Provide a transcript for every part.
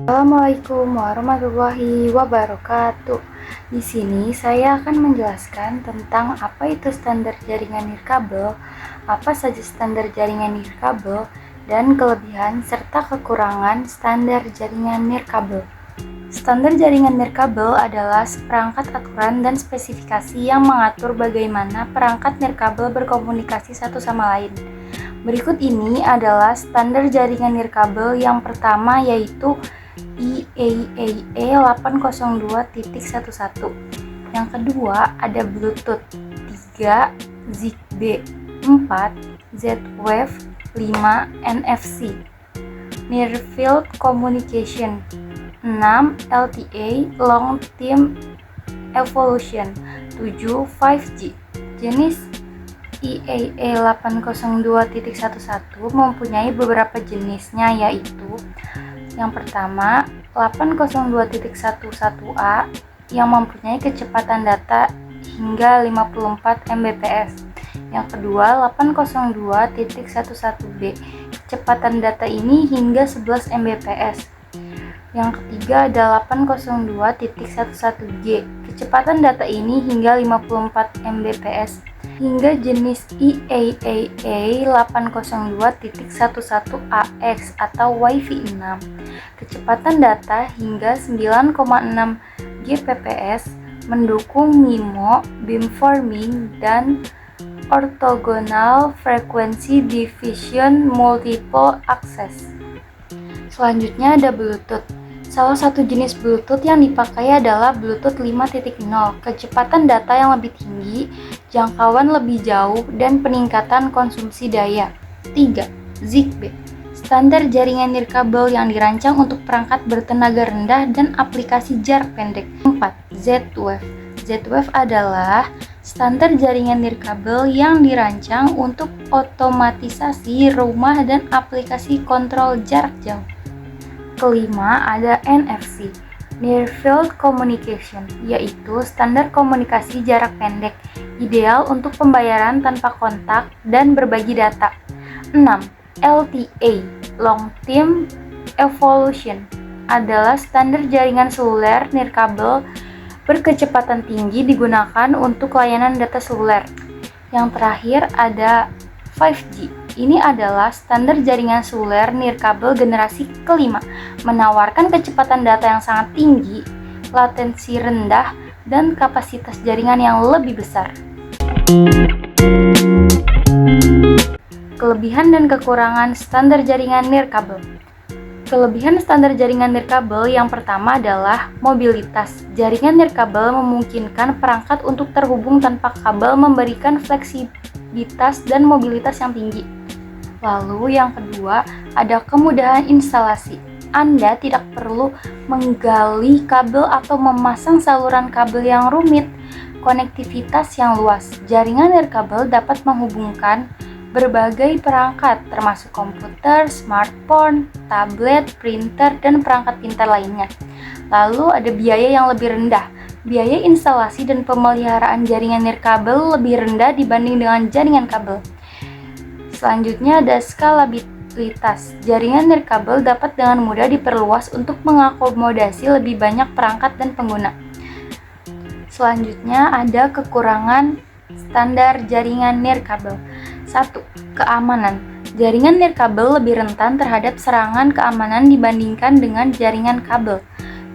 Assalamualaikum warahmatullahi wabarakatuh. Di sini saya akan menjelaskan tentang apa itu standar jaringan nirkabel, apa saja standar jaringan nirkabel, dan kelebihan serta kekurangan standar jaringan nirkabel. Standar jaringan nirkabel adalah seperangkat aturan dan spesifikasi yang mengatur bagaimana perangkat nirkabel berkomunikasi satu sama lain. Berikut ini adalah standar jaringan nirkabel yang pertama, yaitu IEEE 802.11. Yang kedua ada Bluetooth 3, Zigbee 4, Z-Wave 5, NFC. Near Field Communication 6, LTA Long Term Evolution 7, 5G. Jenis IEEE 802.11 mempunyai beberapa jenisnya, yaitu yang pertama 802.11a yang mempunyai kecepatan data hingga 54 Mbps. Yang kedua 802.11b, kecepatan data ini hingga 11 Mbps. Yang ketiga ada 802.11g, kecepatan data ini hingga 54 Mbps. Hingga jenis IEEE 802.11ax atau Wi-Fi 6, kecepatan data hingga 9,6 Gbps, mendukung MIMO, beamforming, dan orthogonal frequency division multiple access. Selanjutnya ada Bluetooth. Salah satu jenis Bluetooth yang dipakai adalah Bluetooth 5.0, kecepatan data yang lebih tinggi, jangkauan lebih jauh, dan peningkatan konsumsi daya. 3. Zigbee, standar jaringan nirkabel yang dirancang untuk perangkat bertenaga rendah dan aplikasi jarak pendek. 4. Z-Wave. Z-Wave adalah standar jaringan nirkabel yang dirancang untuk otomatisasi rumah dan aplikasi kontrol jarak jauh. Kelima ada NFC, Near Field Communication, yaitu standar komunikasi jarak pendek, ideal untuk pembayaran tanpa kontak dan berbagi data. 6. LTA, Long Term Evolution, adalah standar jaringan seluler nirkabel berkecepatan tinggi digunakan untuk layanan data seluler. Yang terakhir ada 5G. Ini adalah standar jaringan seluler nirkabel generasi kelima, menawarkan kecepatan data yang sangat tinggi, latensi rendah, dan kapasitas jaringan yang lebih besar. Kelebihan dan kekurangan standar jaringan nirkabel. Kelebihan standar jaringan nirkabel yang pertama adalah mobilitas. Jaringan nirkabel memungkinkan perangkat untuk terhubung tanpa kabel, memberikan fleksibilitas dan mobilitas yang tinggi. Lalu yang kedua ada kemudahan instalasi. Anda tidak perlu menggali kabel atau memasang saluran kabel yang rumit. Konektivitas yang luas. Jaringan nirkabel dapat menghubungkan berbagai perangkat termasuk komputer, smartphone, tablet, printer, dan perangkat pintar lainnya. Lalu ada biaya yang lebih rendah. Biaya instalasi dan pemeliharaan jaringan nirkabel lebih rendah dibanding dengan jaringan kabel. Selanjutnya ada skalabilitas. Jaringan nirkabel dapat dengan mudah diperluas untuk mengakomodasi lebih banyak perangkat dan pengguna. Selanjutnya ada kekurangan standar jaringan nirkabel. 1. Keamanan. Jaringan nirkabel lebih rentan terhadap serangan keamanan dibandingkan dengan jaringan kabel.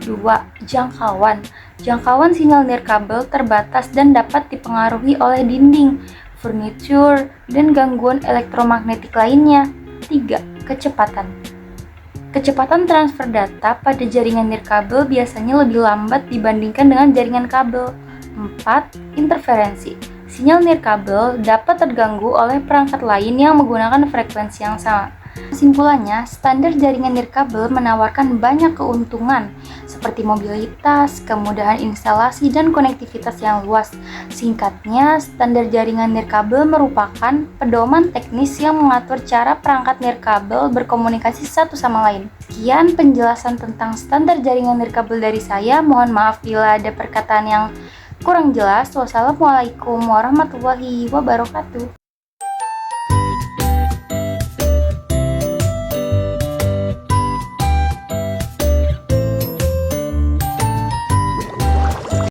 2. Jangkauan. Jangkauan sinyal nirkabel terbatas dan dapat dipengaruhi oleh dinding, furniture, dan gangguan elektromagnetik lainnya. 3. Kecepatan. Kecepatan transfer data pada jaringan nirkabel biasanya lebih lambat dibandingkan dengan jaringan kabel. 4. Interferensi. Sinyal nirkabel dapat terganggu oleh perangkat lain yang menggunakan frekuensi yang sama. Kesimpulannya, standar jaringan nirkabel menawarkan banyak keuntungan seperti mobilitas, kemudahan instalasi, dan konektivitas yang luas. Singkatnya, standar jaringan nirkabel merupakan pedoman teknis yang mengatur cara perangkat nirkabel berkomunikasi satu sama lain. Sekian penjelasan tentang standar jaringan nirkabel dari saya. Mohon maaf bila ada perkataan yang kurang jelas. Wassalamualaikum warahmatullahi wabarakatuh.